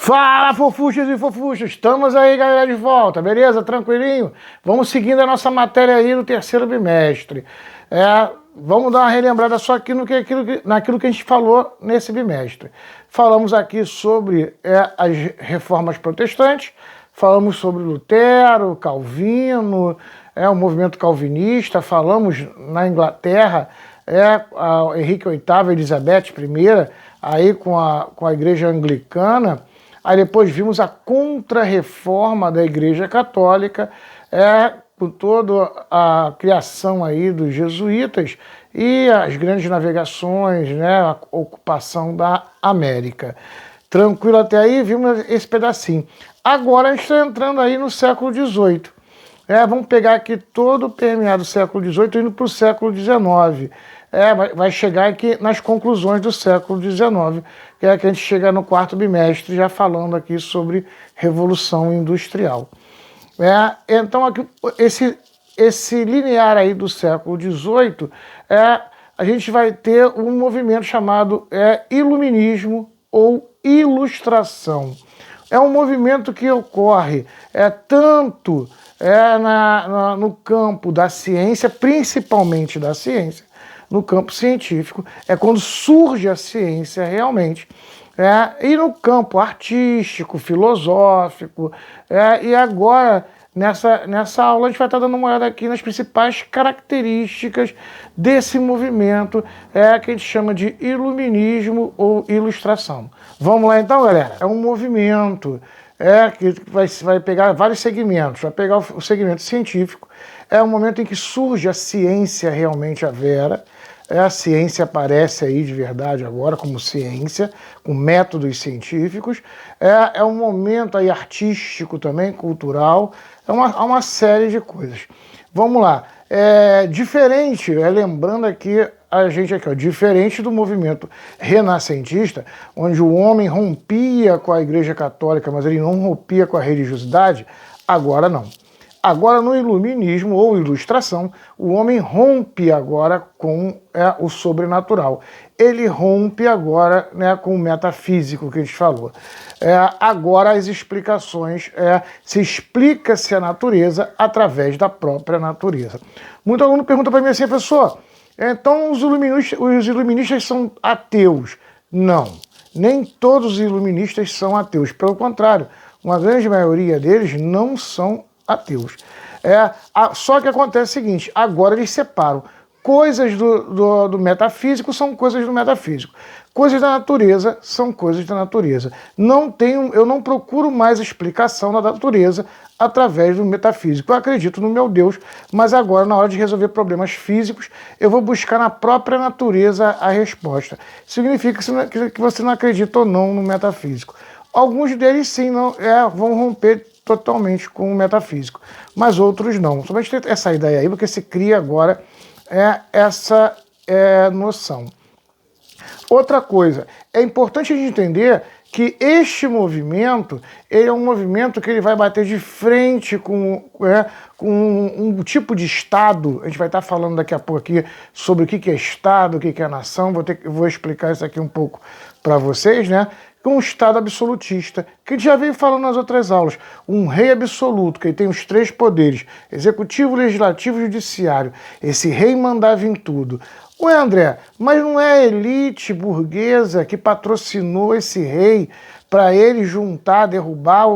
Fala, fofuchas e fofuchas! Estamos aí, galera, de volta, beleza? Tranquilinho? Vamos seguindo a nossa matéria aí no terceiro bimestre. Vamos dar uma relembrada só aqui naquilo que a gente falou nesse bimestre. Falamos aqui sobre as reformas protestantes, falamos sobre Lutero, Calvino, o movimento calvinista, falamos na Inglaterra, Henrique VIII, Elizabeth I, aí com a igreja anglicana. Aí depois vimos a contra-reforma da Igreja Católica, com toda a criação aí dos jesuítas e as grandes navegações, a ocupação da América. Tranquilo até aí? Vimos esse pedacinho. Agora a gente está entrando aí no século XVIII. Vamos pegar aqui todo o permeado do século XVIII indo para o século XIX. Vai chegar aqui nas conclusões do século XIX, que é que a gente chega no quarto bimestre, já falando aqui sobre Revolução Industrial. Então, aqui, esse linear aí do século XVIII, a gente vai ter um movimento chamado Iluminismo ou Ilustração. É um movimento que ocorre tanto no campo da ciência, principalmente da ciência, no campo científico, quando surge a ciência realmente, e no campo artístico, filosófico, e agora, nessa aula, a gente vai estar dando uma olhada aqui nas principais características desse movimento, que a gente chama de iluminismo ou ilustração. Vamos lá então, galera? É um movimento que vai pegar vários segmentos, vai pegar o segmento científico, é um momento em que surge a ciência realmente a vera, a ciência aparece aí de verdade agora como ciência, com métodos científicos, é um momento aí artístico também, cultural, uma série de coisas. Vamos lá, diferente, lembrando aqui, a gente aqui, diferente do movimento renascentista, onde o homem rompia com a Igreja Católica, mas ele não rompia com a religiosidade, agora não. Agora, no iluminismo ou ilustração, o homem rompe agora com o sobrenatural. Ele rompe agora com o metafísico que a gente falou. Agora as explicações, se explica-se a natureza através da própria natureza. Muito aluno pergunta para mim assim, professor, então os iluministas são ateus? Não, nem todos os iluministas são ateus. Pelo contrário, uma grande maioria deles não são ateus. Só que acontece o seguinte, agora eles separam. Coisas do metafísico são coisas do metafísico. Coisas da natureza são coisas da natureza. Eu não procuro mais explicação da natureza através do metafísico. Eu acredito no meu Deus, mas agora, na hora de resolver problemas físicos, eu vou buscar na própria natureza a resposta. Significa que você não acredita ou não no metafísico. Alguns deles sim vão romper totalmente com o metafísico, mas outros não. Somente ter essa ideia aí, porque se cria agora essa noção. Outra coisa, é importante a gente entender que este movimento, ele é um movimento que ele vai bater de frente com um tipo de Estado. A gente vai estar falando daqui a pouco aqui sobre o que é Estado, o que é nação, vou explicar isso aqui um pouco para vocês, com um Estado absolutista, que a gente já veio falando nas outras aulas, um rei absoluto, que tem os três poderes, executivo, legislativo e judiciário. Esse rei mandava em tudo. Ué, André, mas não é a elite burguesa que patrocinou esse rei para ele juntar, derrubar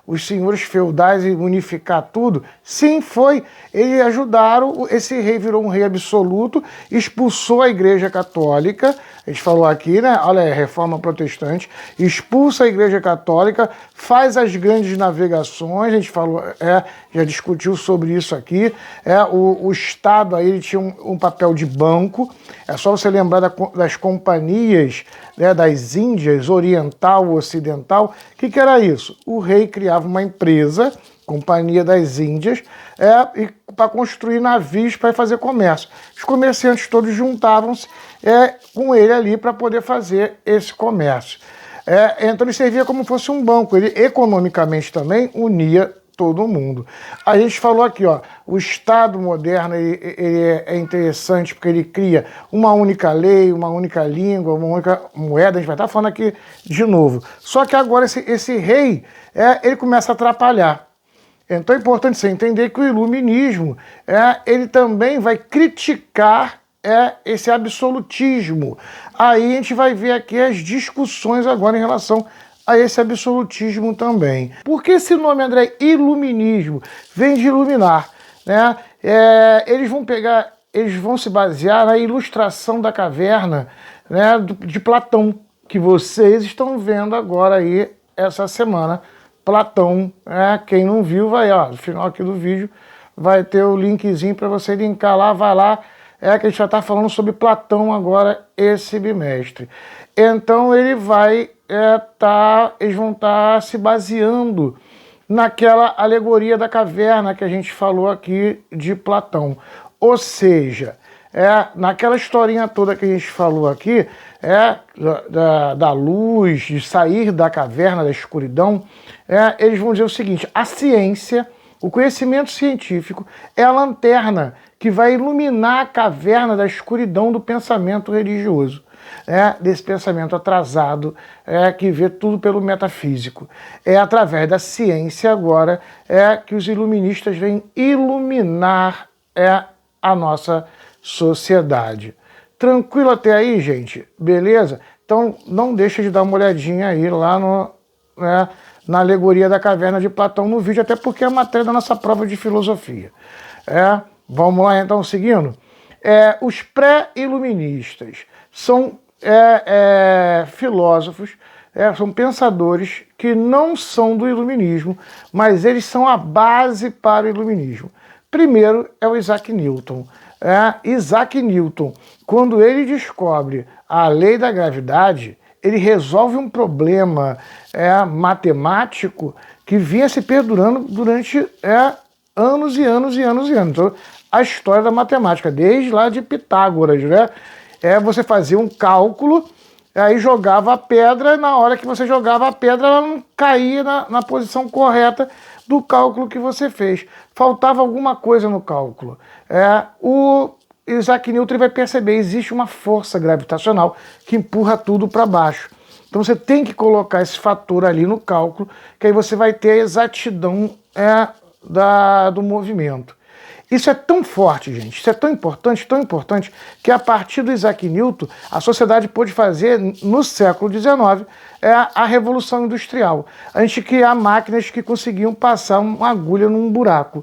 os senhores feudais e unificar tudo? Sim, foi. Eles ajudaram, esse rei virou um rei absoluto, expulsou a Igreja Católica, a gente falou aqui, olha, reforma protestante, expulsa a Igreja Católica, faz as grandes navegações, a gente falou, já discutiu sobre isso aqui, o Estado aí ele tinha um papel de banco, é só você lembrar das companhias das Índias, oriental ou ocidental. O que era isso? O rei criava uma empresa, Companhia das Índias, para construir navios para fazer comércio. Os comerciantes todos juntavam-se com ele ali para poder fazer esse comércio. Então ele servia como se fosse um banco. Ele economicamente também unia todo mundo. A gente falou aqui, ó, o Estado moderno ele é interessante porque ele cria uma única lei, uma única língua, uma única moeda. A gente vai estar falando aqui de novo. Só que agora esse rei, ele começa a atrapalhar. Então é importante você entender que o iluminismo, ele também vai criticar esse absolutismo. Aí a gente vai ver aqui as discussões agora em relação a esse absolutismo também. Por que esse nome, André, iluminismo? Vem de iluminar, né? Eles vão se basear na ilustração da caverna, né, de Platão, que vocês estão vendo agora aí essa semana. Platão, quem não viu, vai, ó, no final aqui do vídeo vai ter o linkzinho para você linkar lá, vai lá, que a gente já está falando sobre Platão agora esse bimestre. Então ele vai eles vão estar se baseando naquela alegoria da caverna que a gente falou aqui de Platão. Ou seja, naquela historinha toda que a gente falou aqui, da luz, de sair da caverna, da escuridão, eles vão dizer o seguinte: a ciência, o conhecimento científico é a lanterna que vai iluminar a caverna da escuridão do pensamento religioso, desse pensamento atrasado, que vê tudo pelo metafísico. É através da ciência agora que os iluministas vêm iluminar a nossa sociedade. Tranquilo até aí, gente? Beleza? Então não deixa de dar uma olhadinha aí lá na alegoria da caverna de Platão no vídeo, até porque é a matéria da nossa prova de filosofia. Vamos lá então, seguindo. Os pré-iluministas são filósofos, são pensadores que não são do iluminismo, mas eles são a base para o iluminismo. Primeiro é o Isaac Newton. Isaac Newton, quando ele descobre a lei da gravidade, ele resolve um problema matemático que vinha se perdurando durante anos e anos e anos e anos. Então, a história da matemática, desde lá de Pitágoras, né? Você fazia um cálculo, aí jogava a pedra, e na hora que você jogava a pedra, ela não caía na posição correta do cálculo que você fez. Faltava alguma coisa no cálculo. O Isaac Newton vai perceber que existe uma força gravitacional que empurra tudo para baixo. Então você tem que colocar esse fator ali no cálculo, que aí você vai ter a exatidão do movimento. Isso é tão forte, gente, isso é tão importante, que a partir do Isaac Newton, a sociedade pôde fazer, no século XIX, a Revolução Industrial. A gente criar máquinas que conseguiam passar uma agulha num buraco.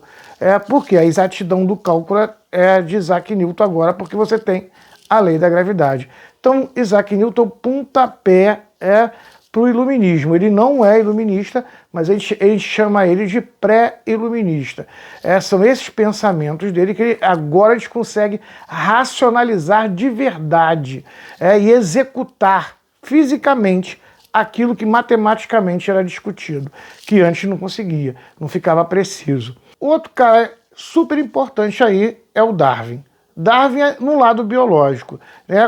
Porque a exatidão do cálculo é de Isaac Newton agora, porque você tem a lei da gravidade. Então, Isaac Newton, pontapé para o iluminismo. Ele não é iluminista, mas a gente chama ele de pré-iluminista. São esses pensamentos dele que agora a gente consegue racionalizar de verdade e executar fisicamente aquilo que matematicamente era discutido, que antes não conseguia, não ficava preciso. Outro cara super importante aí é o Darwin. Darwin é no lado biológico.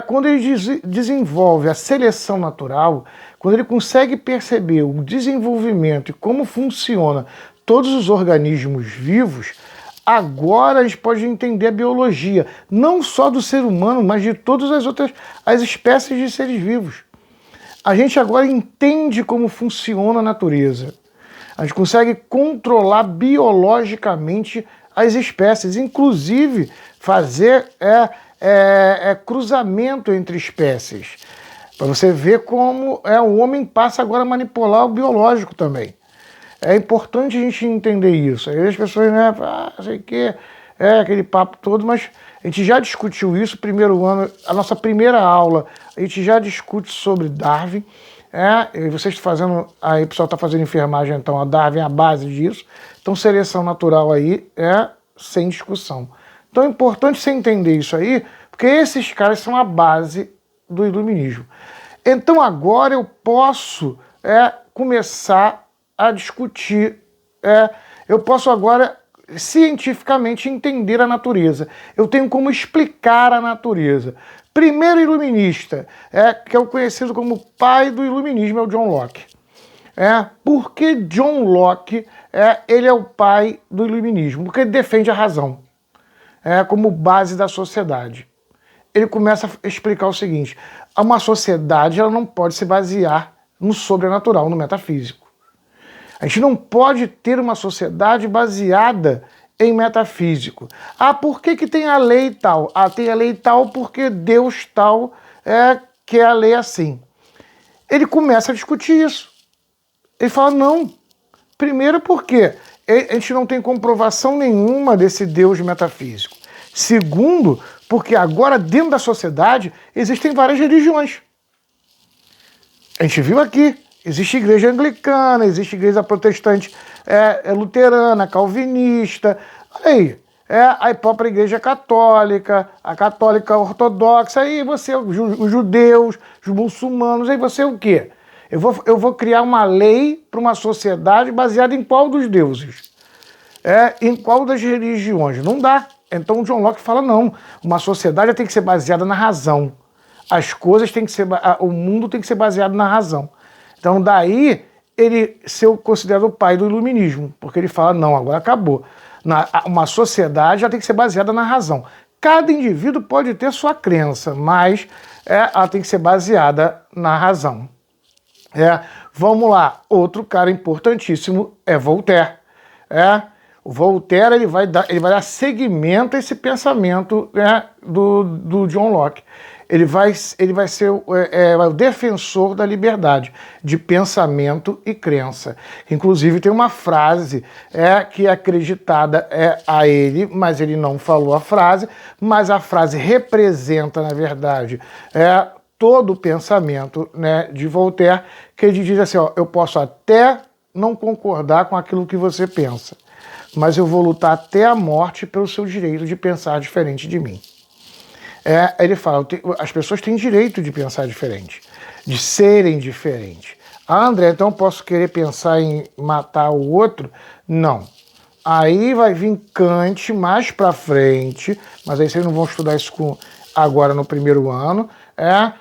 Quando ele desenvolve a seleção natural, quando ele consegue perceber o desenvolvimento e como funciona todos os organismos vivos, agora a gente pode entender a biologia, não só do ser humano, mas de todas as espécies de seres vivos. A gente agora entende como funciona a natureza. A gente consegue controlar biologicamente as espécies, inclusive fazer cruzamento entre espécies. Para você ver como o homem passa agora a manipular o biológico também. É importante a gente entender isso. Aí as pessoas, sei que, aquele papo todo, mas a gente já discutiu isso, primeiro ano, a nossa primeira aula, a gente já discute sobre Darwin. E vocês estão fazendo, aí o pessoal está fazendo enfermagem, então a Darwin é a base disso. Então seleção natural aí sem discussão. Então é importante você entender isso aí, porque esses caras são a base do iluminismo. Então agora eu posso começar a discutir, eu posso agora cientificamente entender a natureza. Eu tenho como explicar a natureza. Primeiro iluminista, que é o conhecido como pai do iluminismo, é o John Locke. Por que John Locke ele é o pai do iluminismo, porque ele defende a razão como base da sociedade. Ele começa a explicar o seguinte: uma sociedade ela não pode se basear no sobrenatural, no metafísico. A gente não pode ter uma sociedade baseada em metafísico. Ah, por que tem a lei tal? Ah, tem a lei tal porque Deus tal quer a lei assim. Ele começa a discutir isso. Ele fala, não. Primeiro porque a gente não tem comprovação nenhuma desse Deus metafísico. Segundo, porque agora dentro da sociedade existem várias religiões. A gente viu aqui, existe igreja anglicana, existe igreja protestante luterana, calvinista, olha aí, a própria igreja católica, a católica ortodoxa, aí você, os judeus, os muçulmanos, aí você o quê? Eu vou criar uma lei para uma sociedade baseada em qual dos deuses? Em qual das religiões? Não dá. Então o John Locke fala, não, uma sociedade tem que ser baseada na razão. As coisas têm que ser, o mundo tem que ser baseado na razão. Então daí ele ser considerado o pai do iluminismo, porque ele fala, não, agora acabou. Uma sociedade já tem que ser baseada na razão. Cada indivíduo pode ter sua crença, mas ela tem que ser baseada na razão. Vamos lá, outro cara importantíssimo é Voltaire. O Voltaire ele vai dar seguimento a esse pensamento do John Locke. Ele vai ser o defensor da liberdade de pensamento e crença. Inclusive tem uma frase que é acreditada a ele, mas ele não falou a frase, mas a frase representa, na verdade, todo o pensamento de Voltaire, que ele diz assim, ó, eu posso até não concordar com aquilo que você pensa, mas eu vou lutar até a morte pelo seu direito de pensar diferente de mim. Ele fala, as pessoas têm direito de pensar diferente, de serem diferentes. Ah, André, então eu posso querer pensar em matar o outro? Não. Aí vai vir Kant mais pra frente, mas aí vocês não vão estudar isso agora no primeiro ano. A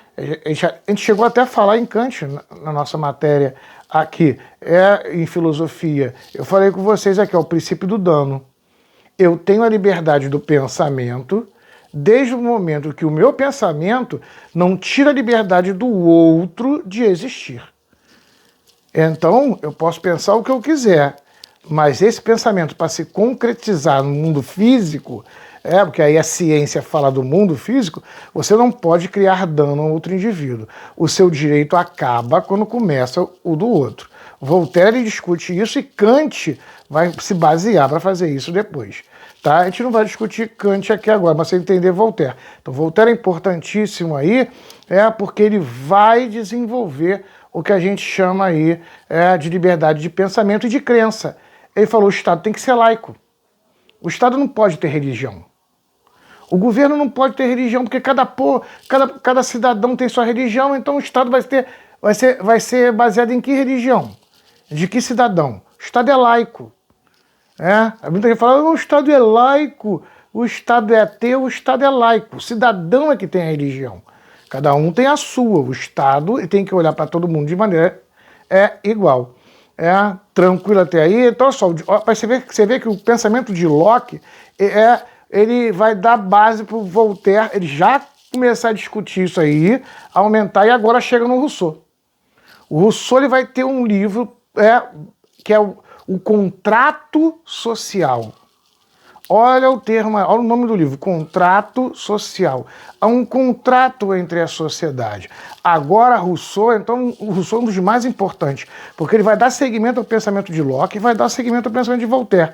gente chegou até a falar em Kant na nossa matéria aqui, em filosofia. Eu falei com vocês aqui, o princípio do dano. Eu tenho a liberdade do pensamento, desde o momento que o meu pensamento não tira a liberdade do outro de existir. Então, eu posso pensar o que eu quiser, mas esse pensamento, para se concretizar no mundo físico, porque aí a ciência fala do mundo físico, você não pode criar dano a outro indivíduo. O seu direito acaba quando começa o do outro. Voltaire discute isso e Kant vai se basear para fazer isso depois. Tá? A gente não vai discutir Kant aqui agora, mas você entender Voltaire. Então Voltaire é importantíssimo aí, porque ele vai desenvolver o que a gente chama aí de liberdade de pensamento e de crença. Ele falou, o Estado tem que ser laico. O Estado não pode ter religião. O governo não pode ter religião, porque cada cidadão tem sua religião, então o Estado vai ser baseado em que religião? De que cidadão? O Estado é laico. Muita gente fala, o Estado é laico, o Estado é ateu, o Estado é laico. O cidadão é que tem a religião. Cada um tem a sua. O Estado tem que olhar para todo mundo de maneira igual. Tranquilo até aí. Então, só, você vê que o pensamento de Locke ele vai dar base para o Voltaire, ele já começar a discutir isso aí, aumentar, e agora chega no Rousseau. O Rousseau ele vai ter um livro que é o Contrato Social. Olha o termo, olha o nome do livro, Contrato Social. Há um contrato entre a sociedade. Agora Rousseau, então o Rousseau é um dos mais importantes, porque ele vai dar seguimento ao pensamento de Locke e vai dar seguimento ao pensamento de Voltaire.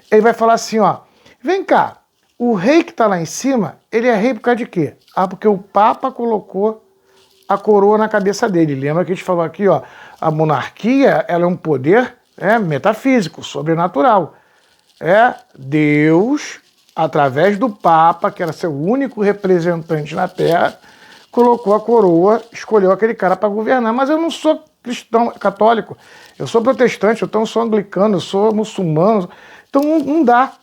Ele vai falar assim, ó, vem cá, o rei que está lá em cima, ele é rei por causa de quê? Porque o Papa colocou a coroa na cabeça dele. Lembra que a gente falou aqui, ó, a monarquia ela é um poder metafísico, sobrenatural. Deus, através do Papa, que era seu único representante na Terra, colocou a coroa, escolheu aquele cara para governar. Mas eu não sou cristão, católico, eu sou protestante, eu sou anglicano, eu sou muçulmano, então não dá.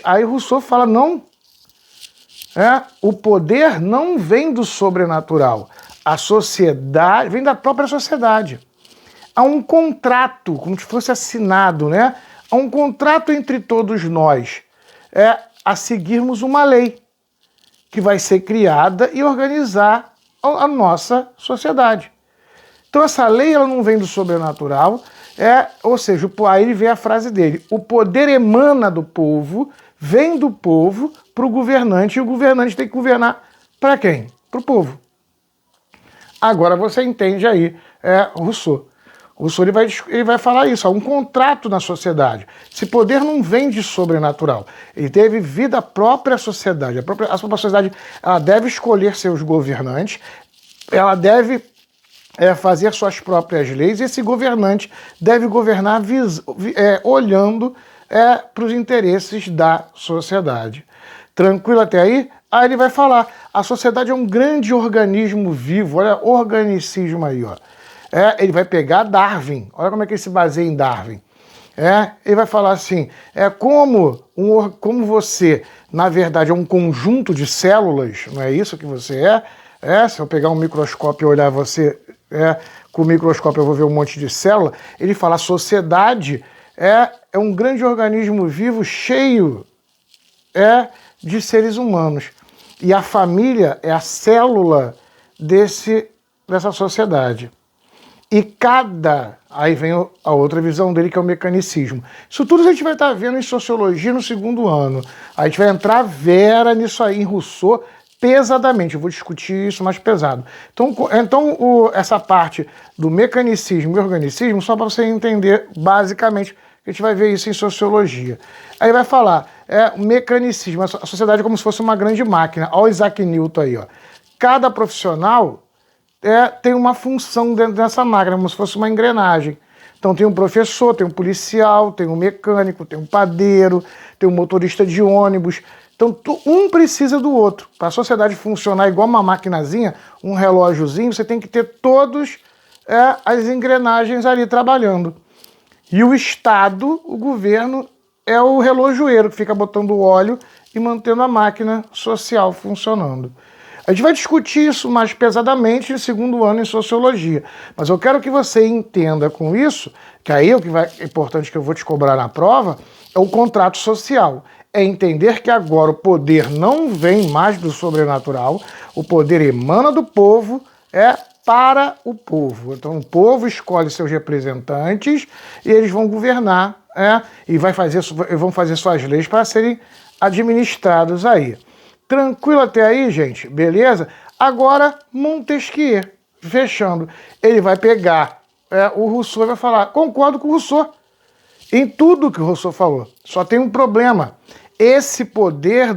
Aí Rousseau fala, não, o poder não vem do sobrenatural, a sociedade, vem da própria sociedade. Há um contrato, como se fosse assinado, há um contrato entre todos nós a seguirmos uma lei que vai ser criada e organizar a nossa sociedade. Então essa lei ela não vem do sobrenatural, ou seja, aí vem a frase dele, o poder emana do povo, vem do povo para o governante, e o governante tem que governar para quem? Para o povo. Agora você entende aí Rousseau. Rousseau ele vai falar isso, há um contrato na sociedade. Esse poder não vem de sobrenatural. Ele teve vida própria à sociedade. A própria sociedade ela deve escolher seus governantes, ela deve fazer suas próprias leis, e esse governante deve governar olhando para os interesses da sociedade. Tranquilo até aí? Aí ele vai falar, a sociedade é um grande organismo vivo, olha, organicismo aí, ó. Ele vai pegar Darwin, olha como é que ele se baseia em Darwin. Ele vai falar assim, como você, na verdade, é um conjunto de células, não é isso que você é? Se eu pegar um microscópio e olhar você, com o microscópio eu vou ver um monte de célula, ele fala, a sociedade é um grande organismo vivo cheio de seres humanos. E a família é a célula dessa sociedade. E aí vem a outra visão dele, que é o mecanicismo. Isso tudo a gente vai estar vendo em sociologia no segundo ano. A gente vai entrar vera nisso aí, em Rousseau, pesadamente. Eu vou discutir isso mais pesado. Então essa parte do mecanicismo e organicismo, só para você entender basicamente, a gente vai ver isso em sociologia. Aí vai falar, o mecanicismo, a sociedade é como se fosse uma grande máquina. Olha o Isaac Newton aí, ó. Cada profissional tem uma função dentro dessa máquina, como se fosse uma engrenagem. Então tem um professor, tem um policial, tem um mecânico, tem um padeiro, tem um motorista de ônibus. Então um precisa do outro. Para a sociedade funcionar igual uma maquinazinha, um relógiozinho, você tem que ter todas as engrenagens ali trabalhando. E o Estado, o governo, é o relojoeiro que fica botando óleo e mantendo a máquina social funcionando. A gente vai discutir isso mais pesadamente no segundo ano em sociologia. Mas eu quero que você entenda com isso, que aí o que é importante que eu vou te cobrar na prova, é o contrato social. É entender que agora o poder não vem mais do sobrenatural, o poder emana do povo, para o povo. Então o povo escolhe seus representantes e eles vão governar e vão fazer suas leis para serem administrados aí. Tranquilo até aí, gente? Beleza? Agora, Montesquieu, fechando. Ele vai pegar o Rousseau e vai falar, concordo com o Rousseau em tudo que o Rousseau falou. Só tem um problema. Esse poder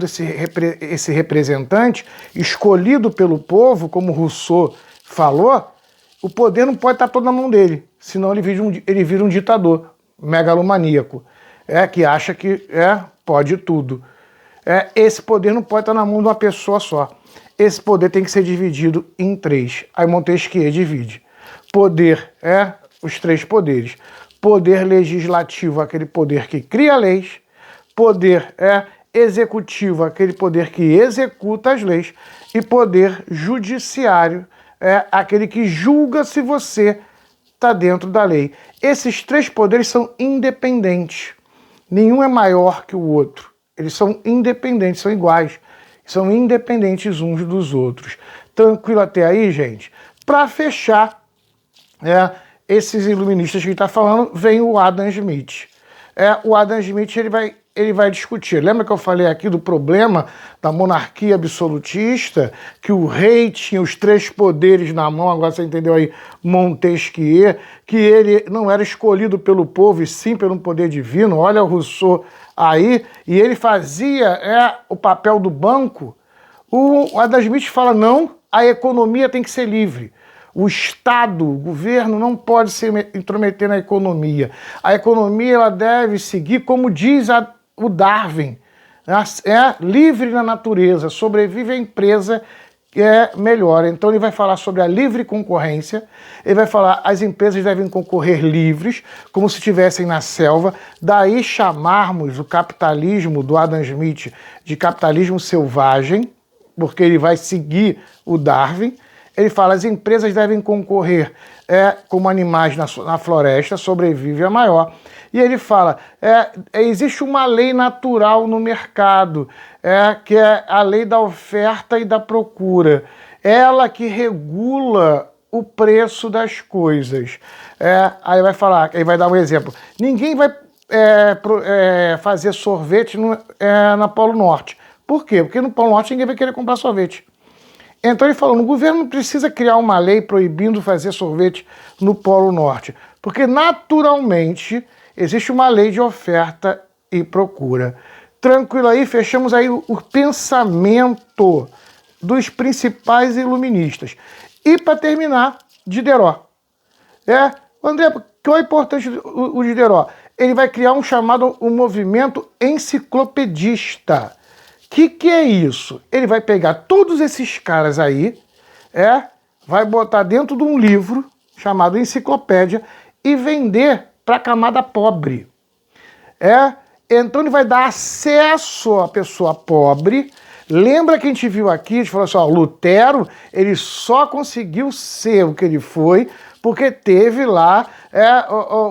esse representante escolhido pelo povo, como Rousseau falou, o poder não pode estar todo na mão dele, senão ele vira um ditador megalomaníaco, que acha que pode tudo. Esse poder não pode estar na mão de uma pessoa só. Esse poder tem que ser dividido em 3. Aí Montesquieu divide. Poder, os 3 poderes. Poder legislativo, aquele poder que cria leis. Poder executivo, aquele poder que executa as leis. E poder judiciário, aquele que julga se você está dentro da lei. Esses 3 poderes são independentes. Nenhum é maior que o outro. Eles são independentes, são iguais. São independentes uns dos outros. Tranquilo até aí, gente? Para fechar, esses iluministas que a gente está falando, vem o Adam Smith. O Adam Smith ele vai discutir. Lembra que eu falei aqui do problema da monarquia absolutista, que o rei tinha os 3 poderes na mão, agora você entendeu aí, Montesquieu, que ele não era escolhido pelo povo e sim pelo poder divino. Olha o Rousseau aí, e ele fazia o papel do banco. O Adam Smith fala, não, a economia tem que ser livre. O Estado, o governo, não pode se intrometer na economia. A economia ela deve seguir, como diz o Darwin, livre na natureza, sobrevive a empresa que melhor. Então ele vai falar sobre a livre concorrência, ele vai falar as empresas devem concorrer livres, como se estivessem na selva, daí chamarmos o capitalismo do Adam Smith de capitalismo selvagem, porque ele vai seguir o Darwin. Ele fala as empresas devem concorrer como animais na floresta, sobrevive a maior. E ele fala, existe uma lei natural no mercado, que é a lei da oferta e da procura. Ela que regula o preço das coisas. Aí vai falar, aí vai dar um exemplo. Ninguém vai fazer sorvete na Polo Norte. Por quê? Porque no Polo Norte ninguém vai querer comprar sorvete. Então ele falou, o governo não precisa criar uma lei proibindo fazer sorvete no Polo Norte, porque naturalmente existe uma lei de oferta e procura. Tranquilo aí, fechamos aí o pensamento dos principais iluministas. E para terminar, Diderot. André, qual é importante o Diderot? Ele vai criar um chamado movimento enciclopedista. Que é isso? Ele vai pegar todos esses caras aí, vai botar dentro de um livro chamado Enciclopédia e vender para a camada pobre. Então ele vai dar acesso à pessoa pobre. Lembra que a gente viu aqui, a gente falou assim, Lutero, ele só conseguiu ser o que ele foi porque teve lá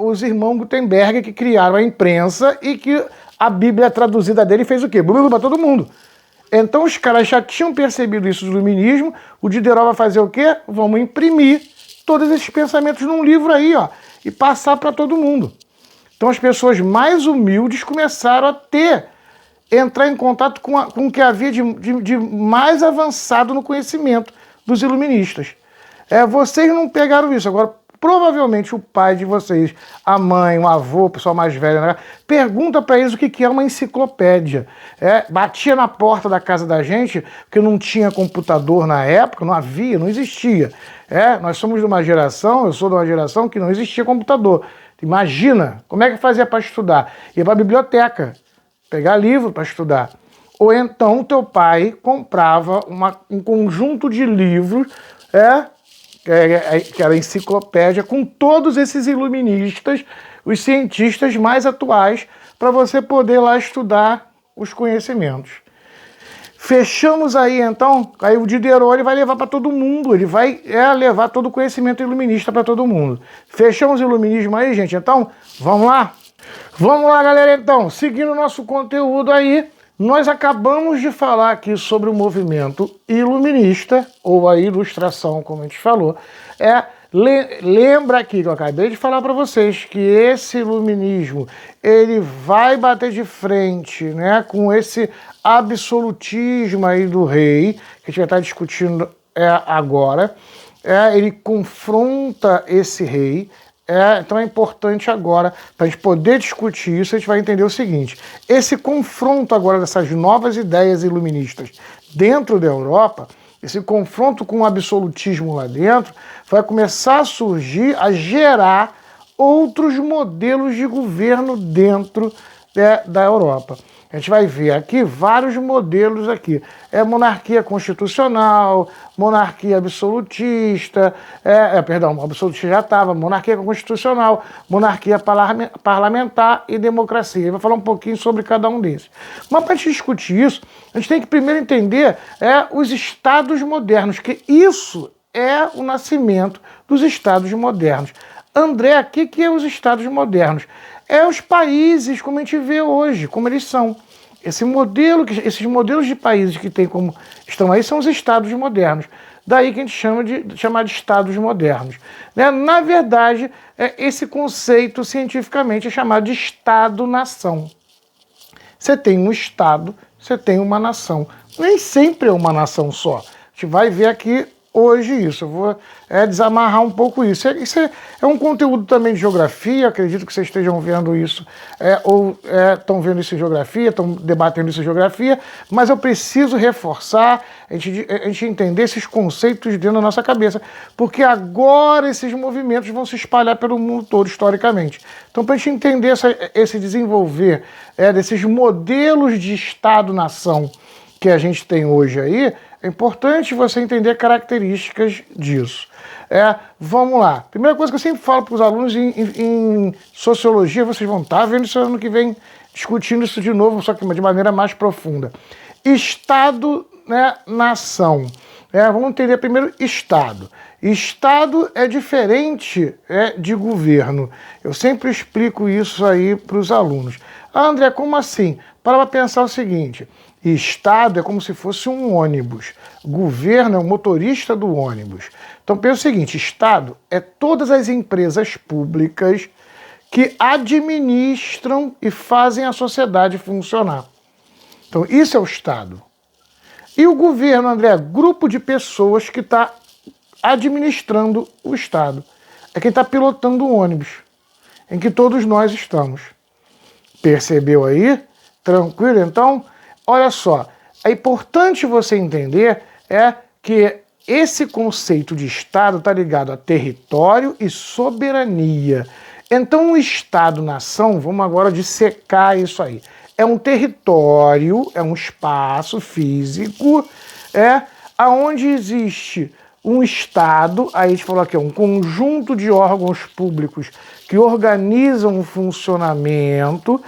os irmãos Gutenberg que criaram a imprensa e que a Bíblia traduzida dele fez o quê? Para todo mundo. Então os caras já tinham percebido isso do iluminismo, o Diderot vai fazer o quê? Vamos imprimir todos esses pensamentos num livro aí, e passar para todo mundo. Então as pessoas mais humildes começaram a entrar em contato com o que havia de mais avançado no conhecimento dos iluministas. Vocês não pegaram isso. Agora, provavelmente o pai de vocês, a mãe, o avô, o pessoal mais velho, né, pergunta para eles o que é uma enciclopédia. Batia na porta da casa da gente, porque não tinha computador na época, não havia, não existia. Nós somos de uma geração, eu sou de uma geração que não existia computador. Imagina, como é que fazia para estudar? Ia para a biblioteca, pegar livro para estudar. Ou então o teu pai comprava um conjunto de livros, que era a enciclopédia, com todos esses iluministas, os cientistas mais atuais, para você poder lá estudar os conhecimentos. Fechamos aí, então, aí o Diderot ele vai levar para todo mundo, ele vai levar todo o conhecimento iluminista para todo mundo. Fechamos o iluminismo aí, gente? Então, vamos lá? Vamos lá, galera, então. Seguindo o nosso conteúdo aí, nós acabamos de falar aqui sobre o movimento iluminista, ou a ilustração, como a gente falou. Lembra aqui que eu acabei de falar para vocês que esse iluminismo ele vai bater de frente, né, com esse absolutismo aí do rei, que a gente vai estar discutindo agora. Ele confronta esse rei. Então é importante agora, para a gente poder discutir isso, a gente vai entender o seguinte: esse confronto agora dessas novas ideias iluministas dentro da Europa, esse confronto com o absolutismo lá dentro, vai começar a surgir, a gerar outros modelos de governo dentro da Europa. A gente vai ver aqui vários modelos aqui. Monarquia constitucional, monarquia absolutista, absolutista já estava, monarquia constitucional, monarquia parlamentar e democracia. Ele vai falar um pouquinho sobre cada um desses. Mas para a gente discutir isso, a gente tem que primeiro entender os estados modernos, que isso é o nascimento dos estados modernos. André, o que é os estados modernos? Os países como a gente vê hoje, como eles são. Esses modelos de países que tem como estão aí são os estados modernos. Daí que a gente chama de estados modernos. Na verdade, esse conceito cientificamente é chamado de Estado-nação. Você tem um Estado, você tem uma nação. Nem sempre é uma nação só. A gente vai ver aqui hoje isso. Eu vou desamarrar um pouco isso. Isso é um conteúdo também de geografia, acredito que vocês estejam vendo isso, ou estão vendo isso em geografia, estão debatendo isso em geografia, mas eu preciso reforçar, a gente entender esses conceitos dentro da nossa cabeça, porque agora esses movimentos vão se espalhar pelo mundo todo, historicamente. Então, para a gente entender esse desenvolver desses modelos de Estado-nação que a gente tem hoje aí, é importante você entender características disso. Vamos lá. Primeira coisa que eu sempre falo para os alunos em sociologia, vocês vão estar vendo isso ano que vem, discutindo isso de novo, só que de maneira mais profunda. Estado, nação. Vamos entender primeiro Estado. Estado é diferente de governo. Eu sempre explico isso aí para os alunos. Ah, André, como assim? Para pensar o seguinte, Estado é como se fosse um ônibus. Governo é o motorista do ônibus. Então pensa o seguinte, Estado é todas as empresas públicas que administram e fazem a sociedade funcionar. Então isso é o Estado. E o governo, André, é grupo de pessoas que está administrando o Estado. É quem está pilotando o ônibus, em que todos nós estamos. Percebeu aí? Tranquilo? Então, olha só, é importante você entender que esse conceito de Estado está ligado a território e soberania. Então, o Estado-nação, vamos agora dissecar isso aí. É um território, é um espaço físico, aonde existe um Estado, aí a gente falou aqui, um conjunto de órgãos públicos que organizam o funcionamento,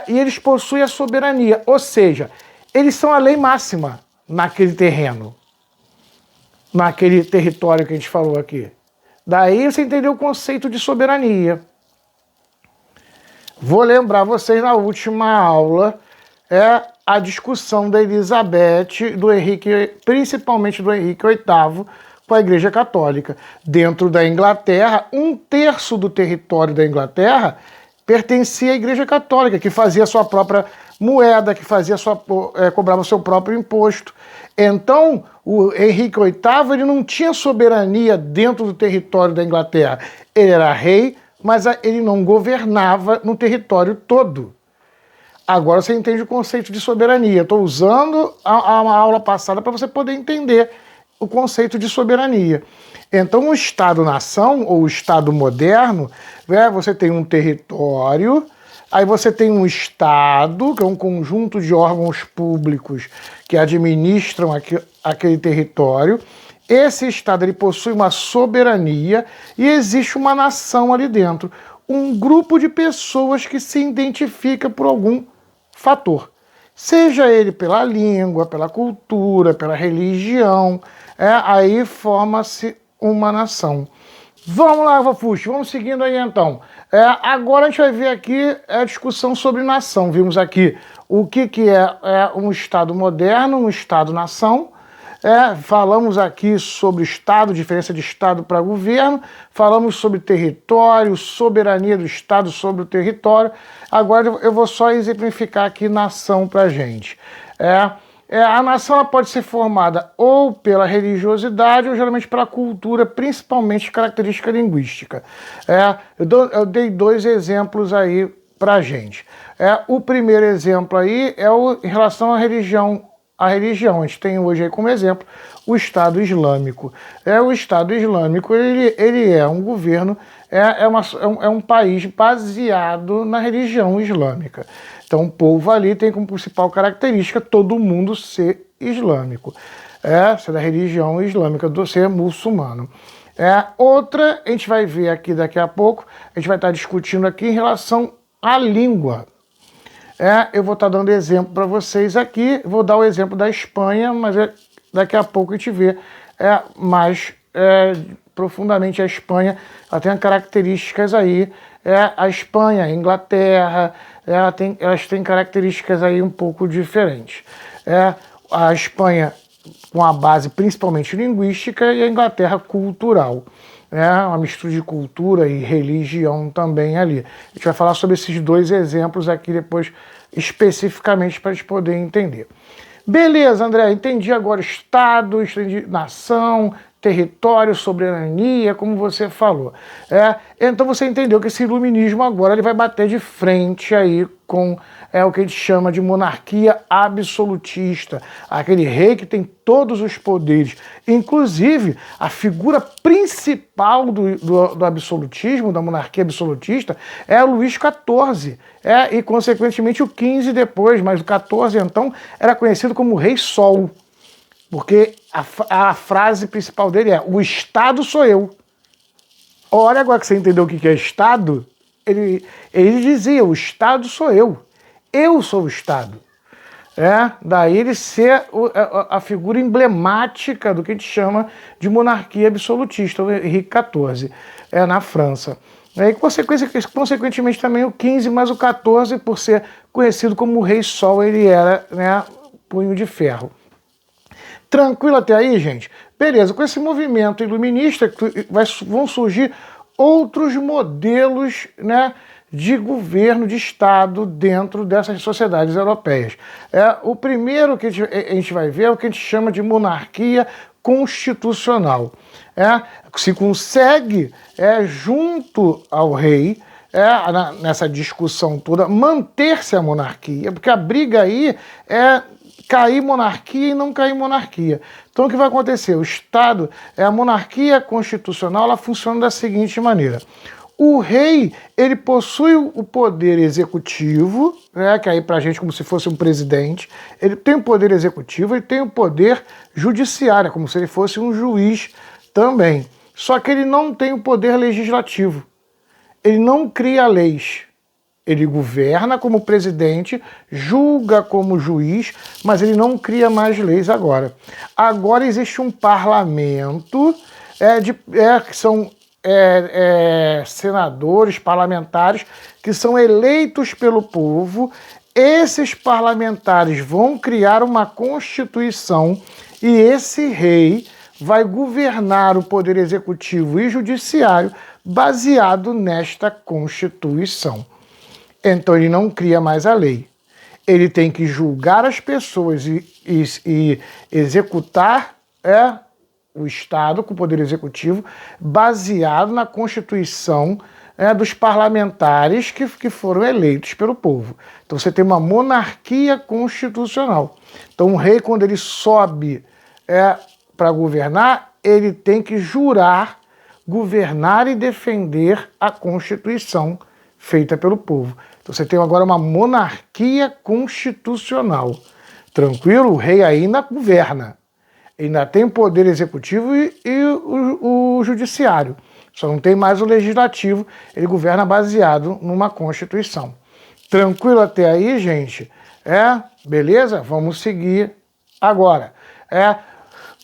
e eles possuem a soberania, ou seja, eles são a lei máxima naquele terreno, naquele território que a gente falou aqui. Daí você entendeu o conceito de soberania. Vou lembrar vocês na última aula, a discussão da Elizabeth, do Henrique, principalmente do Henrique VIII, com a Igreja Católica. Dentro da Inglaterra, 1/3 do território da Inglaterra pertencia à Igreja Católica, que fazia sua própria moeda, que cobrava seu próprio imposto. Então, o Henrique VIII ele não tinha soberania dentro do território da Inglaterra. Ele era rei, mas ele não governava no território todo. Agora você entende o conceito de soberania. Estou usando a aula passada para você poder entender o conceito de soberania. Então, o Estado-nação, ou o Estado moderno, você tem um território, aí você tem um Estado, que é um conjunto de órgãos públicos que administram aquele território. Esse Estado ele possui uma soberania e existe uma nação ali dentro. Um grupo de pessoas que se identifica por algum fator. Seja ele pela língua, pela cultura, pela religião, aí forma-se uma nação. Vamos lá, Vafuxi, vamos seguindo aí então. Agora a gente vai ver aqui a discussão sobre nação. Vimos aqui o que é um Estado moderno, um Estado-nação. Falamos aqui sobre Estado, diferença de Estado para governo, falamos sobre território, soberania do Estado sobre o território. Agora eu vou só exemplificar aqui nação para a gente. A nação ela pode ser formada ou pela religiosidade ou geralmente pela cultura, principalmente característica linguística. Eu dei 2 exemplos aí para a gente. O primeiro exemplo aí em relação à religião. A gente tem hoje aí como exemplo o Estado Islâmico. O Estado Islâmico ele é um governo, é um país baseado na religião islâmica. Então o povo ali tem como principal característica todo mundo ser islâmico, ser da religião islâmica, ser muçulmano. Outra, a gente vai ver aqui daqui a pouco, a gente vai estar discutindo aqui em relação à língua. Eu vou estar dando exemplo para vocês aqui, vou dar o exemplo da Espanha, mas daqui a pouco a gente vê mais profundamente a Espanha. Ela tem características aí, a Espanha, a Inglaterra, elas têm características aí um pouco diferentes. A Espanha com a base principalmente linguística e a Inglaterra cultural. Uma mistura de cultura e religião também ali. A gente vai falar sobre esses 2 exemplos aqui depois, especificamente, para a gente poder entender. Beleza, André, entendi agora Estado, entendi nação, território, soberania, como você falou. Então você entendeu que esse iluminismo agora ele vai bater de frente aí com o que a gente chama de monarquia absolutista, aquele rei que tem todos os poderes. Inclusive, a figura principal do absolutismo, da monarquia absolutista, é o Luís XIV, e consequentemente o XV depois, mas o XIV então era conhecido como Rei Sol. Porque a frase principal dele é: o Estado sou eu. Olha agora que você entendeu o que é Estado. Ele dizia: o Estado sou eu. Eu sou o Estado. Daí ele ser a figura emblemática do que a gente chama de monarquia absolutista, o Henrique XIV, na França. E consequentemente também o 15, mas o 14, por ser conhecido como o Rei Sol, ele era, né, punho de ferro. Tranquilo até aí, gente? Beleza, com esse movimento iluminista vão surgir outros modelos, né, de governo, de Estado dentro dessas sociedades europeias. O primeiro que a gente vai ver é o que a gente chama de monarquia constitucional. Se consegue, junto ao rei, nessa discussão toda, manter-se a monarquia, porque a briga aí é cair monarquia e não cair monarquia. Então o que vai acontecer? O Estado, a monarquia constitucional, ela funciona da seguinte maneira. O rei, ele possui o poder executivo, que aí pra gente como se fosse um presidente, ele tem o poder executivo, ele tem o poder judiciário, como se ele fosse um juiz também. Só que ele não tem o poder legislativo, ele não cria leis. Ele governa como presidente, julga como juiz, mas ele não cria mais leis agora. Agora existe um parlamento, que são senadores, parlamentares, que são eleitos pelo povo. Esses parlamentares vão criar uma constituição e esse rei vai governar o poder executivo e judiciário baseado nesta constituição. Então ele não cria mais a lei. Ele tem que julgar as pessoas e executar o Estado com o poder executivo baseado na Constituição dos parlamentares que foram eleitos pelo povo. Então você tem uma monarquia constitucional. Então o rei, quando ele sobe para governar, ele tem que jurar, governar e defender a Constituição feita pelo povo. Então você tem agora uma monarquia constitucional. Tranquilo? O rei ainda governa. Ainda tem o poder executivo e o judiciário. Só não tem mais o legislativo. Ele governa baseado numa Constituição. Tranquilo até aí, gente? Beleza? Vamos seguir agora.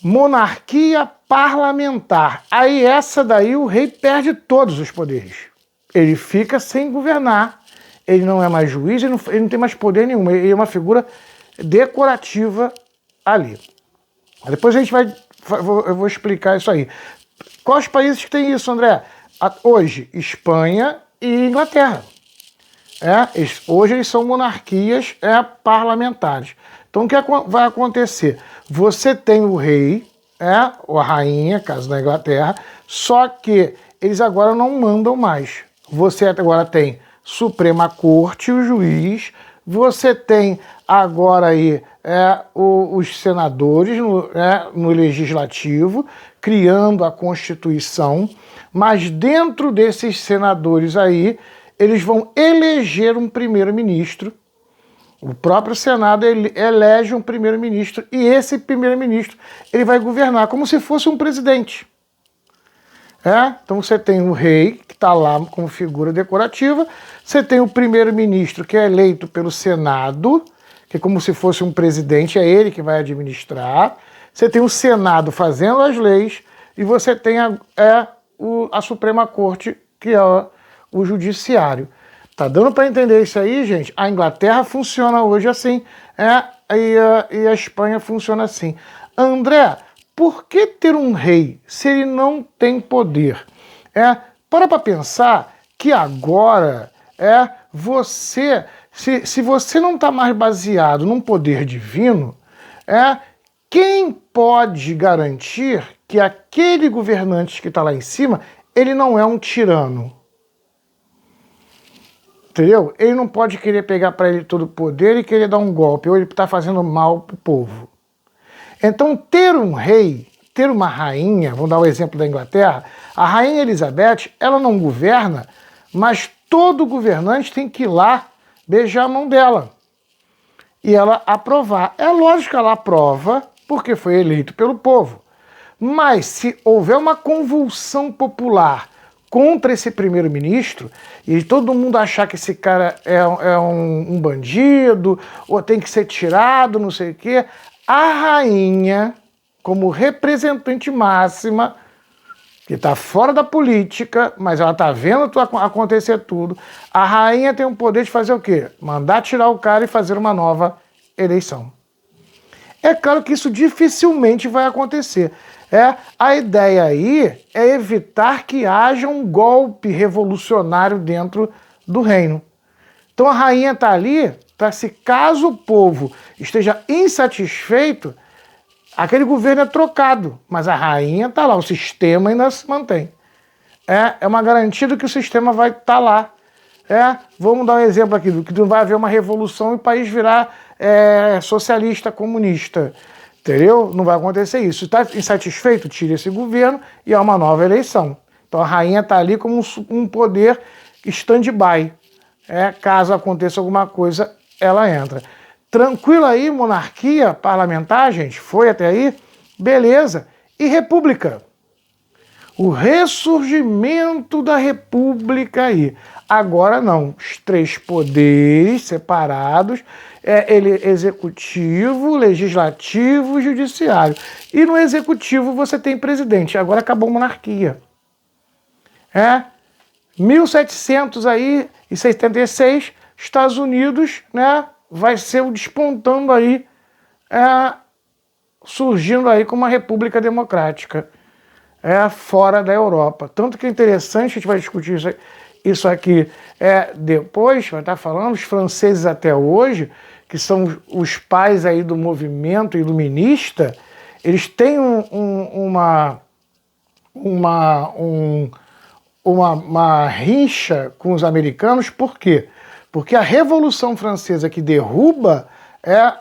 Monarquia parlamentar. Aí essa daí o rei perde todos os poderes. Ele fica sem governar, ele não é mais juiz, ele não tem mais poder nenhum, ele é uma figura decorativa ali. Depois a gente eu vou explicar isso aí. Quais países que tem isso, André? Hoje, Espanha e Inglaterra. Hoje eles são monarquias parlamentares. Então o que vai acontecer? Você tem o rei, ou a rainha, caso da Inglaterra, só que eles agora não mandam mais. Você agora tem Suprema Corte, o juiz, você tem agora aí os senadores no legislativo, criando a Constituição, mas dentro desses senadores aí, eles vão eleger um primeiro-ministro. O próprio Senado elege um primeiro-ministro e esse primeiro-ministro ele vai governar como se fosse um presidente. Então você tem o rei, que está lá como figura decorativa, você tem o primeiro-ministro, que é eleito pelo Senado, que é como se fosse um presidente, é ele que vai administrar, você tem o Senado fazendo as leis, e você tem a Suprema Corte, que é o Judiciário. Tá dando para entender isso aí, gente? A Inglaterra funciona hoje assim, e a Espanha funciona assim. André, por que ter um rei se ele não tem poder? Para pensar que agora se você não está mais baseado num poder divino, quem pode garantir que aquele governante que está lá em cima, ele não é um tirano? Entendeu? Ele não pode querer pegar para ele todo o poder e querer dar um golpe, ou ele está fazendo mal para o povo. Então, ter um rei, ter uma rainha, vamos dar o exemplo da Inglaterra, a rainha Elizabeth, ela não governa, mas todo governante tem que ir lá beijar a mão dela e ela aprovar. É lógico que ela aprova, porque foi eleito pelo povo. Mas se houver uma convulsão popular contra esse primeiro-ministro e todo mundo achar que esse cara é um bandido ou tem que ser tirado, não sei o quê, a rainha, como representante máxima, que está fora da política, mas ela está vendo acontecer tudo, a rainha tem o poder de fazer o quê? Mandar tirar o cara e fazer uma nova eleição. É claro que isso dificilmente vai acontecer. A ideia aí é evitar que haja um golpe revolucionário dentro do reino. Então a rainha está ali para, se caso o povo esteja insatisfeito, aquele governo é trocado, mas a rainha está lá, o sistema ainda se mantém. É uma garantia de que o sistema vai estar lá. Vamos dar um exemplo aqui, que não vai haver uma revolução e o país virar socialista, comunista. Entendeu? Não vai acontecer isso. Se está insatisfeito, tira esse governo e há uma nova eleição. Então a rainha está ali como um poder stand-by. Caso aconteça alguma coisa, ela entra. Tranquilo aí, monarquia parlamentar, gente? Foi até aí? Beleza. E república? O ressurgimento da república aí. Agora não. Os três poderes separados. Ele executivo, legislativo e judiciário. E no executivo você tem presidente. Agora acabou a monarquia. 1776, Estados Unidos, né, vai ser o despontando aí, surgindo aí como uma república democrática, fora da Europa. Tanto que é interessante, a gente vai discutir isso aqui depois, vai estar falando, os franceses até hoje, que são os pais aí do movimento iluminista, eles têm uma rincha com os americanos. Por quê? Porque a Revolução Francesa, que derruba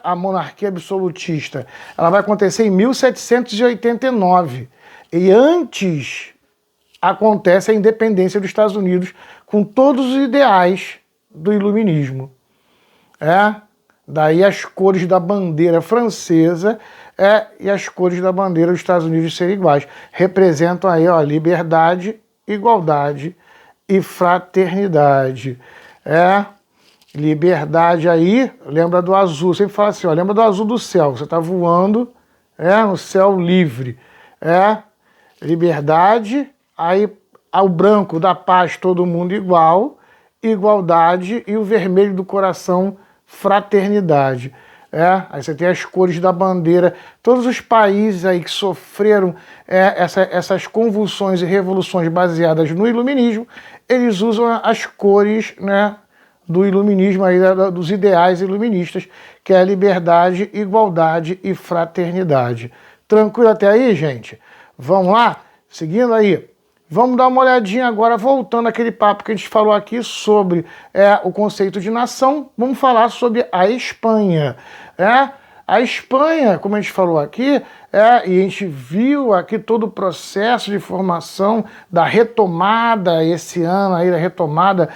a monarquia absolutista, ela vai acontecer em 1789. E antes acontece a independência dos Estados Unidos com todos os ideais do iluminismo. Daí as cores da bandeira francesa e as cores da bandeira dos Estados Unidos serem iguais. Representam aí, ó, liberdade, igualdade e fraternidade. Liberdade aí, lembra do azul. Sempre fala assim, ó, lembra do azul do céu. Você está voando no céu livre. Liberdade, aí ao branco da paz, todo mundo igual, igualdade, e o vermelho do coração, fraternidade. Aí você tem as cores da bandeira. Todos os países aí que sofreram essas convulsões e revoluções baseadas no iluminismo, eles usam as cores, né, do iluminismo, aí, dos ideais iluministas, que é a liberdade, igualdade e fraternidade. Tranquilo até aí, gente? Vamos lá? Seguindo aí. Vamos dar uma olhadinha agora, voltando àquele papo que a gente falou aqui sobre o conceito de nação. Vamos falar sobre a Espanha. A Espanha, como a gente falou aqui, e a gente viu aqui todo o processo de formação da retomada esse ano, aí, da retomada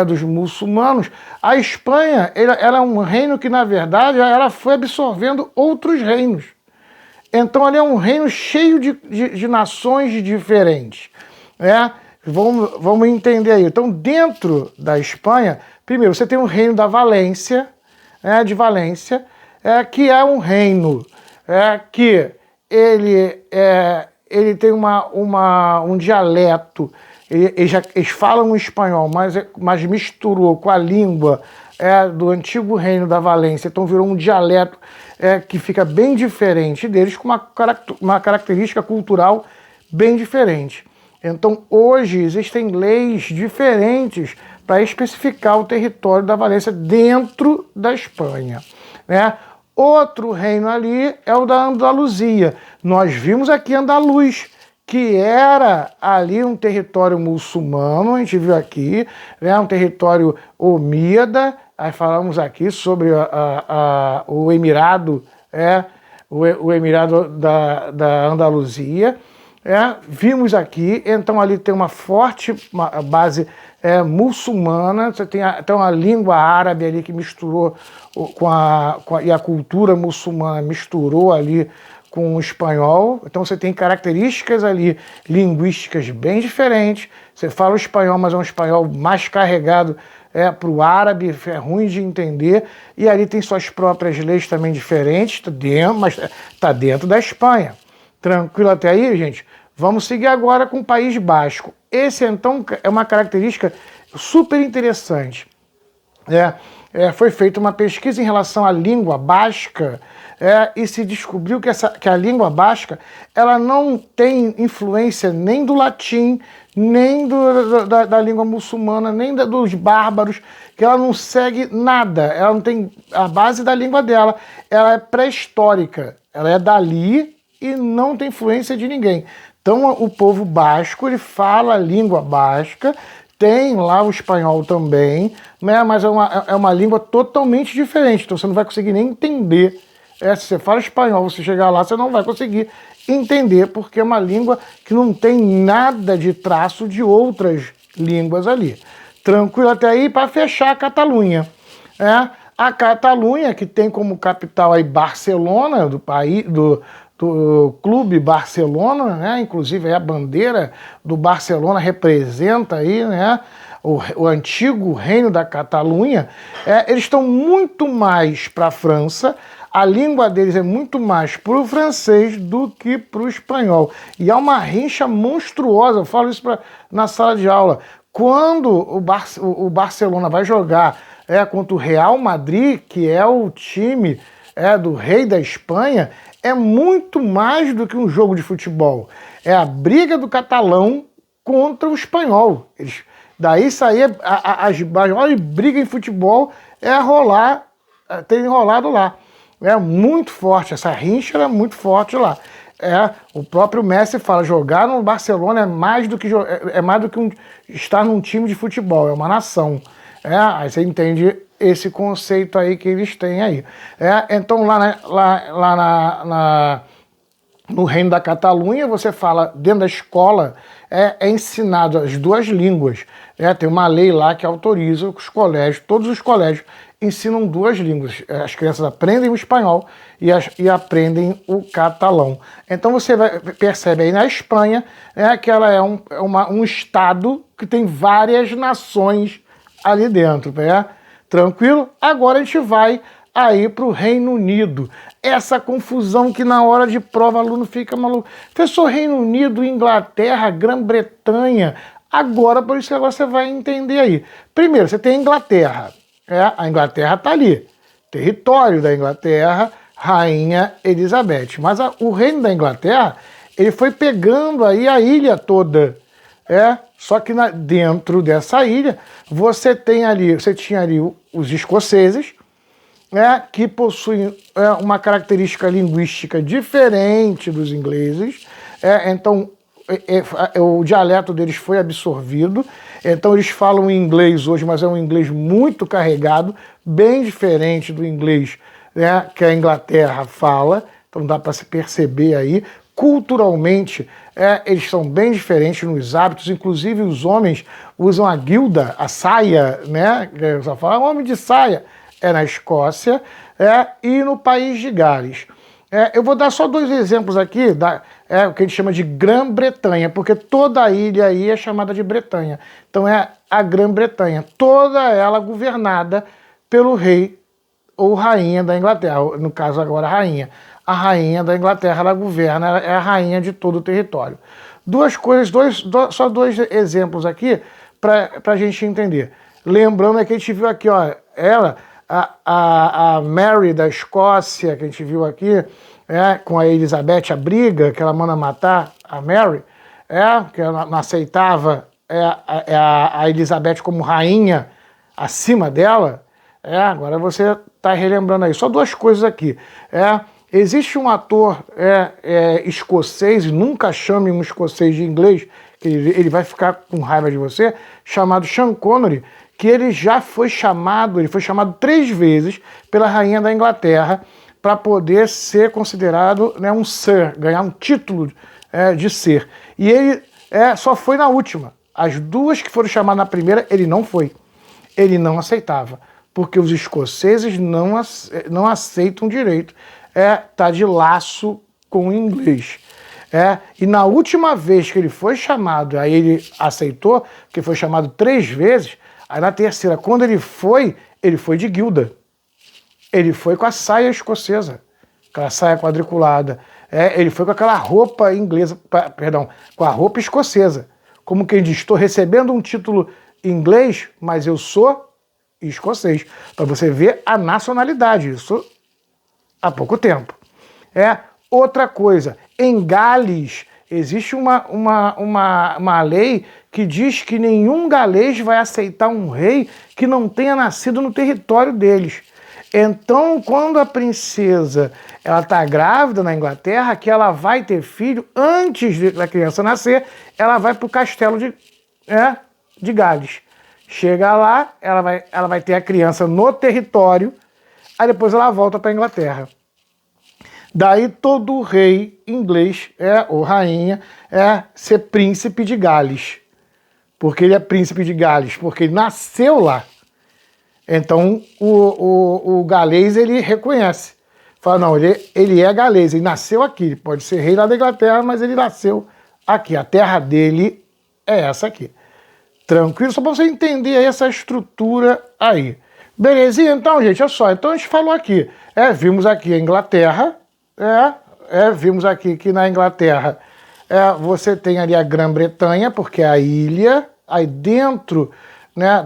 dos muçulmanos. A Espanha, ela é um reino que, na verdade, ela foi absorvendo outros reinos. Então, ele é um reino cheio de nações diferentes. Vamos entender aí. Então, dentro da Espanha, primeiro, você tem o reino da Valência, de Valência, que é um reino que ele tem um dialeto, eles falam o espanhol, mas misturou com a língua do antigo reino da Valência, então virou um dialeto que fica bem diferente deles, com uma característica cultural bem diferente. Então, hoje, existem leis diferentes para especificar o território da Valência dentro da Espanha. Outro reino ali é o da Andaluzia. Nós vimos aqui Andaluz, que era ali um território muçulmano, a gente viu aqui, um território omíada. Aí falamos aqui sobre o Emirado, o Emirado da Andaluzia. Vimos aqui, então ali tem uma forte base muçulmana. Você tem até uma língua árabe ali que misturou e a cultura muçulmana misturou ali com o espanhol, então você tem características ali linguísticas bem diferentes. Você fala o espanhol, mas é um espanhol mais carregado para o árabe, é ruim de entender, e ali tem suas próprias leis também diferentes, mas está dentro da Espanha. Tranquilo até aí, gente? Vamos seguir agora com o País Basco. Esse, então, é uma característica super interessante. Foi feita uma pesquisa em relação à língua basca e se descobriu que a língua basca ela não tem influência nem do latim, nem da língua muçulmana, nem dos bárbaros, que ela não segue nada, ela não tem a base da língua dela, ela é pré-histórica, ela é dali e não tem influência de ninguém. Então o povo basco ele fala a língua basca, tem lá o espanhol também, né, mas é uma língua totalmente diferente, então você não vai conseguir nem entender. Se você fala espanhol, você chegar lá, você não vai conseguir entender, porque é uma língua que não tem nada de traço de outras línguas ali. Tranquilo até aí? Para fechar a Catalunha. A Catalunha, que tem como capital aí Barcelona, do país, do Clube Barcelona, né? Inclusive a bandeira do Barcelona representa aí, né? O antigo reino da Catalunha. Eles estão muito mais para a França, a língua deles é muito mais para o francês do que para o espanhol. E há uma rincha monstruosa, eu falo isso na sala de aula. Quando o Barcelona vai jogar contra o Real Madrid, que é o time do rei da Espanha, é muito mais do que um jogo de futebol. É a briga do catalão contra o espanhol. Daí saía as maiores brigas em futebol terem rolado lá. É muito forte, essa rincha é muito forte lá. O próprio Messi fala, jogar no Barcelona é mais do que estar num time de futebol, é uma nação. Aí você entende esse conceito aí que eles têm aí. Então no Reino da Catalunha, você fala, dentro da escola, é ensinado as duas línguas. Tem uma lei lá que autoriza que todos os colégios ensinam duas línguas. As crianças aprendem o espanhol e aprendem o catalão. Então você percebe aí na Espanha que ela é um estado que tem várias nações ali dentro. Tranquilo? Agora a gente vai aí para o Reino Unido. Essa confusão que na hora de prova o aluno fica maluco. Professor, Reino Unido, Inglaterra, Grã-Bretanha. Agora, por isso que agora você vai entender aí. Primeiro, você tem a Inglaterra. A Inglaterra está ali. Território da Inglaterra, Rainha Elizabeth. Mas o Reino da Inglaterra, ele foi pegando aí a ilha toda. Só que dentro dessa ilha, você tinha ali os escoceses, que possuem uma característica linguística diferente dos ingleses. Então, o dialeto deles foi absorvido. Então, eles falam inglês hoje, mas é um inglês muito carregado, bem diferente do inglês que a Inglaterra fala. Então, dá para se perceber aí. Culturalmente, eles são bem diferentes nos hábitos, inclusive os homens usam a guilda, a saia, né? Só fala homem de saia, na Escócia e no País de Gales. Eu vou dar só dois exemplos aqui, o que a gente chama de Grã-Bretanha, porque toda a ilha aí é chamada de Bretanha. Então é a Grã-Bretanha, toda ela governada pelo rei ou rainha da Inglaterra, no caso agora a rainha. A rainha da Inglaterra, ela governa, é a rainha de todo o território. Só dois exemplos aqui para a gente entender. Lembrando que a gente viu aqui, ó, a Mary da Escócia, que a gente viu aqui, com a Elizabeth, a briga que ela manda matar a Mary, que ela não aceitava a Elizabeth como rainha acima dela. Agora você está relembrando aí. Só duas coisas aqui. Existe um ator escocês, nunca chame um escocês de inglês, que ele vai ficar com raiva de você, chamado Sean Connery, que ele foi chamado 3 vezes pela rainha da Inglaterra para poder ser considerado um Sir, ganhar um título de Sir. E ele só foi na última. As duas que foram chamadas na primeira, ele não foi. Ele não aceitava, porque os escoceses não aceitam direito tá de laço com o inglês. E na última vez que ele foi chamado, aí ele aceitou, que foi chamado 3 vezes, aí na terceira, quando ele foi de guilda. Ele foi com a saia escocesa, aquela saia quadriculada. Ele foi com aquela roupa inglesa, perdão, com a roupa escocesa. Como quem diz, estou recebendo um título inglês, mas eu sou escocês. Para você ver a nacionalidade, isso há pouco tempo. Outra coisa, em Gales existe uma lei que diz que nenhum galês vai aceitar um rei que não tenha nascido no território deles. Então, quando a princesa ela está grávida na Inglaterra, que ela vai ter filho, antes da criança nascer, ela vai para o castelo de Gales. Chega lá, ela vai ter a criança no território, aí depois ela volta para a Inglaterra. Daí todo rei inglês ou rainha ser príncipe de Gales. Porque ele é príncipe de Gales, porque ele nasceu lá. Então o galês ele reconhece. Fala, não, ele é galês, ele nasceu aqui. Ele pode ser rei lá da Inglaterra, mas ele nasceu aqui. A terra dele é essa aqui. Tranquilo? Só para você entender aí essa estrutura aí. Belezinha? Então, gente, olha só. Então a gente falou aqui. Vimos aqui a Inglaterra. Vimos aqui que na Inglaterra você tem ali a Grã-Bretanha, porque é a ilha. Aí dentro, né,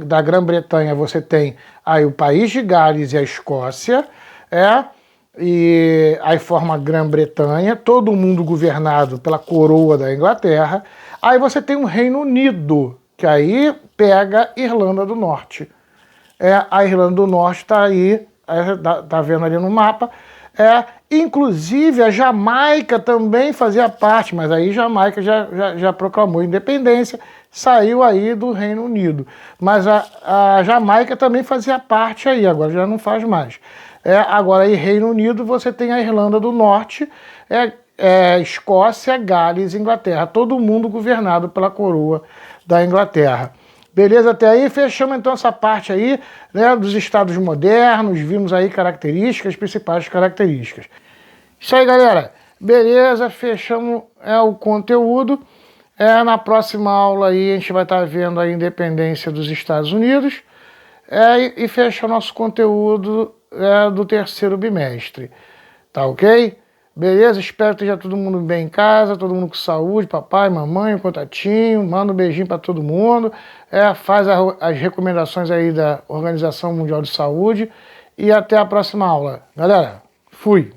da Grã-Bretanha você tem aí o país de Gales e a Escócia, e aí forma a Grã-Bretanha, todo mundo governado pela coroa da Inglaterra. Aí você tem o Reino Unido, que aí pega Irlanda do Norte. A Irlanda do Norte está aí, tá vendo ali no mapa. Inclusive a Jamaica também fazia parte, mas aí Jamaica já proclamou independência, saiu aí do Reino Unido. Mas a Jamaica também fazia parte aí, agora já não faz mais. Agora aí Reino Unido você tem a Irlanda do Norte, Escócia, Gales, Inglaterra, todo mundo governado pela coroa da Inglaterra. Beleza, até aí fechamos então essa parte aí, né, dos estados modernos, vimos aí características, principais características. Isso aí, galera. Beleza, fechamos o conteúdo. Na próxima aula aí a gente vai estar vendo a independência dos Estados Unidos e fecha o nosso conteúdo do terceiro bimestre. Tá ok? Beleza? Espero que esteja todo mundo bem em casa, todo mundo com saúde, papai, mamãe, o contatinho, manda um beijinho para todo mundo, faz as recomendações aí da Organização Mundial de Saúde e até a próxima aula. Galera, fui!